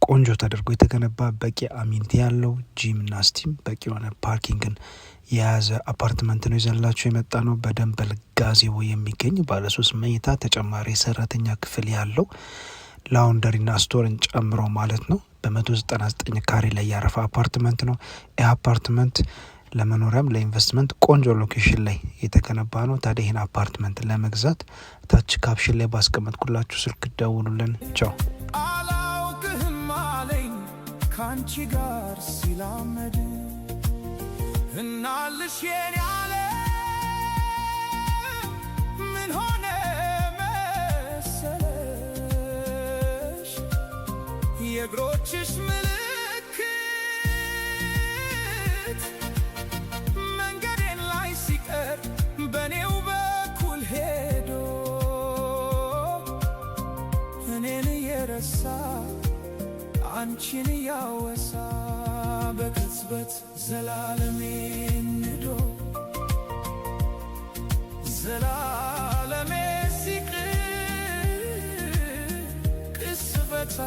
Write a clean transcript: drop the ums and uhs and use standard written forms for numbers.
ቆንጆ ተደርጎ የተገነባ በቂ አሚኒቲ ያለው ጂም እና ስቲም በቂ የሆነ ፓርኪንግን የያዘ አፓርትመንት ነው ይዘንላችሁ የመጣ ነው። በደንብ ጋዜቦ የሚገኝ ባለ 3 መኝታ ተጨማሪ ሰራተኛ ክፍል ያለው ላውንደሪና ስቶርን ጨምሮ ማለት ነው። በ199 ካሬ ላይ ያረፈ አፓርትመንት ነው። ይህ አፓርትመንት ለመኖሪያም ለኢንቨስትመንት ቆንጆ ሎኬሽን ላይ የተገነባ ነው። ታዲያ ይህን አፓርትመንት ለመግዛት ታች ካፕሽን ላይ ባስቀመጥኩላችሁ ስልክ ደውሉልን። ቻው። ካንቺ ጋር ሲላመድ እናልሽ የኔ ያለ ምን ሆነ መሰለሽ የእግሮችሽ ምልክት መንገዴን ላይ ሲቀር በኔው በኩል ሄዶ እኔን የረሳ አንቺን ያወሳ በቅጽበት ዘላለሜን ንዶ ዘላለሜ ሲቅር ቅስፈታ